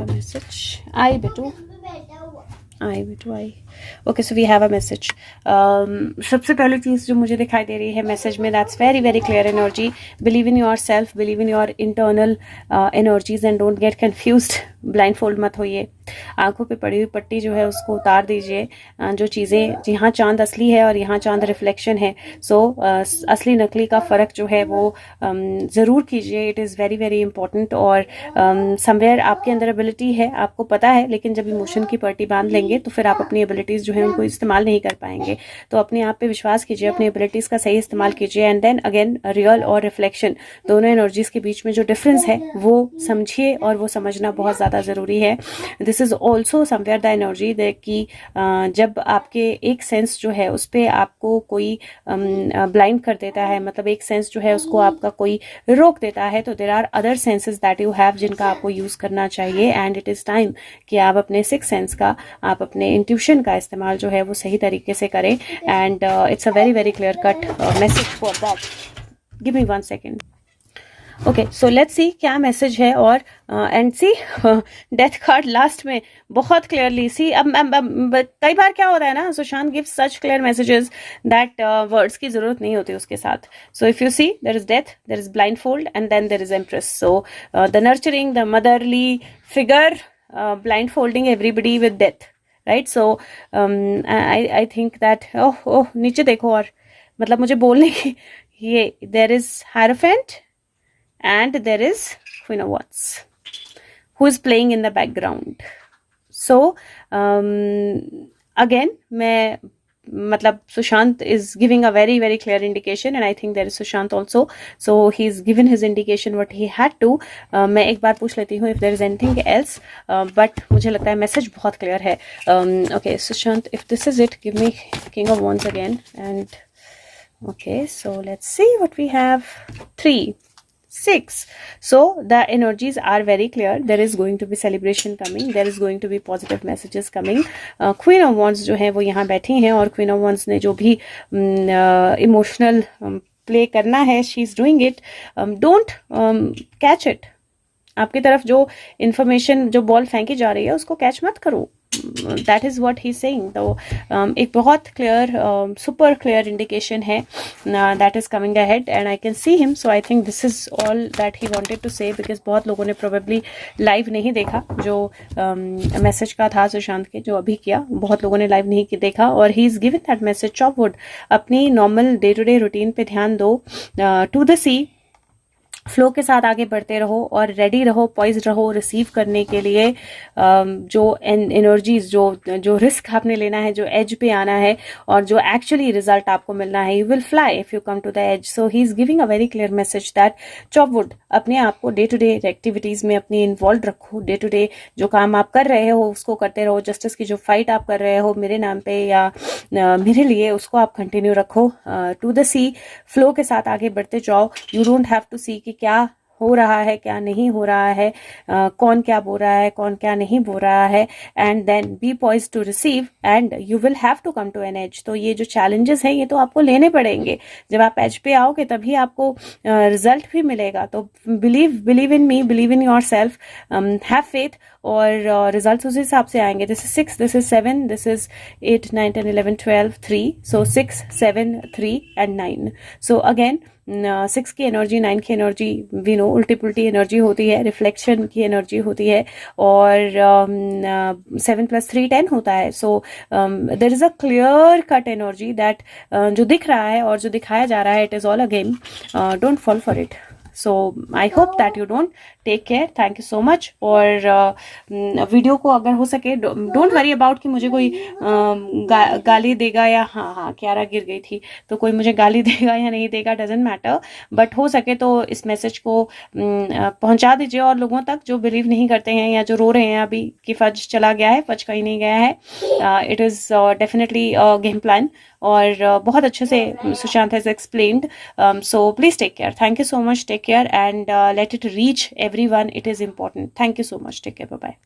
message. I betu. Okay so we have a message. सबसे पहली चीज़ जो मुझे दिखाई दे रही है मैसेज में, that's very very clear energy. Believe in your self, believe in your internal energies and don't get confused. Blind fold मत होइए. आंखों पे पड़ी हुई पट्टी जो है उसको उतार दीजिए. जो चीज़ें, यहाँ चांद असली है और यहाँ चांद रिफ्लेक्शन है. सो असली नकली का फ़र्क जो है वो ज़रूर कीजिए. It is very very important. और समवेयर आपके अंदर एबिलिटी है, आपको पता है, लेकिन जब इमोशन की पट्टी बांध लेंगे तो फिर आप अपनी एबिलिटीज़ जो है उनको इस्तेमाल नहीं कर पाएंगे. तो अपने आप पे विश्वास कीजिए, अपनी एबिलिटीज़ का सही इस्तेमाल कीजिए. एंड देन अगेन रियल और रिफ्लेक्शन, दोनों एनर्जीज़ के बीच में जो डिफरेंस है वो समझिए और वो समझना बहुत ज़्यादा ज़रूरी है. This is also somewhere the energy कि जब आपके एक सेंस जो है उस पर आपको कोई ब्लाइंड कर देता है, मतलब एक सेंस जो है उसको आपका कोई रोक देता है, तो there are other senses that you have जिनका आपको यूज़ करना चाहिए. एंड इट इज़ टाइम कि आप अपने सिक्स सेंस का, आप अपने इंट्यूशन का इस्तेमाल जो है वो सही तरीके से करें. And it's a very very clear cut message for that. Give me 1 second. Okay so let's see क्या मैसेज है. और and see death card last में बहुत क्लियरली सी. अब कई बार क्या होता है ना, Sushant gives such clear messages that words की जरूरत नहीं होती उसके साथ. So if you see, there is death, there is blindfold and then there is empress. So the nurturing, the motherly figure blindfolding everybody with death, right. So I think that oh नीचे देखो. और मतलब मुझे बोलने की ये, there is hierophant and there is Queen of Wands who is playing in the background. So again मैं मतलब Sushant is giving a very very clear indication and I think there is Sushant also, so he's given his indication what he had to. मैं एक बार पूछ लेती हूँ if there is anything else, but मुझे लगता है मैसेज बहुत clear है. Okay Sushant, if this is it, give me King of Wands again. And okay, so let's see what we have. 3 6. So the energies are very clear. There is going to be celebration coming. There is going to be positive messages coming. Queen of Wands जो है वो यहाँ बैठी हैं और Queen of Wands ने जो भी emotional play करना है, she is doing it. Don't catch it. आपकी तरफ जो information, जो बॉल फेंकी जा रही है उसको कैच मत करो. That is what he's saying. तो एक बहुत क्लियर, सुपर क्लियर इंडिकेशन है that is coming ahead and I can see him. So I think this is all that he wanted to say, because बहुत लोगों ने probably live नहीं देखा जो मैसेज का था सुशांत के, जो अभी किया. बहुत लोगों ने लाइव नहीं देखा और he is given that message. Chop wood, अपनी normal day to day routine पे ध्यान दो. टू द सी, फ्लो के साथ आगे बढ़ते रहो और रेडी रहो, पॉइज्ड रहो रिसीव करने के लिए जो एनर्जीज, जो रिस्क आपने लेना है, जो एज पे आना है और जो एक्चुअली रिजल्ट आपको मिलना है. You will fly if you come to the edge. So he is giving a very clear message that chop wood, अपने आप को डे टू डे एक्टिविटीज में अपनी इन्वॉल्व रखो. डे टू डे जो काम आप कर रहे हो उसको करते रहो. जस्टिस की जो फाइट आप कर रहे हो मेरे नाम पे या मेरे लिए, उसको आप कंटिन्यू रखो. टू द सी, फ्लो के साथ आगे बढ़ते जाओ. यू डोंट हैव टू सी कि क्या हो रहा है, क्या नहीं हो रहा है, कौन क्या बोल रहा है, कौन क्या नहीं बोल रहा है. And then be poised to receive and you will have to come to an edge. तो ये जो चैलेंजेस हैं ये तो आपको लेने पड़ेंगे. जब आप एज पे आओगे तभी आपको रिजल्ट भी मिलेगा. तो believe in me, believe in your self, have faith और रिजल्ट उस हिसाब से आएंगे. This is 6, this is 7, this is 8, 9, 10, 11, 12, 3. So 6, 7, 3 and 9. So again 6 की एनर्जी, 9 की एनर्जी वी नो उल्टी पुल्टी एनर्जी होती है, रिफ्लेक्शन की एनर्जी होती है. और 7 + 3 10 होता है. So there is a clear cut energy that जो दिख रहा है और जो दिखाया जा रहा है, it is all a game. Don't fall for it. So I hope that you don't. Take care. Thank you so much. और वीडियो को अगर हो सके, डोंट वरी अबाउट कि मुझे कोई गाली देगा या हाँ क्यारा गिर गई थी तो कोई मुझे गाली देगा या नहीं देगा, डजेंट मैटर. बट हो सके तो इस मैसेज को पहुंचा दीजिए और लोगों तक जो बिलीव नहीं करते हैं या जो रो रहे हैं अभी कि फज चला गया है. फज कहीं नहीं गया है. It is definitely game plan और बहुत अच्छे से Sushant has explained. So please take care. Thank you so much. Take care and let it reach everyone. It is important. Thank you so much. Take care. Bye bye.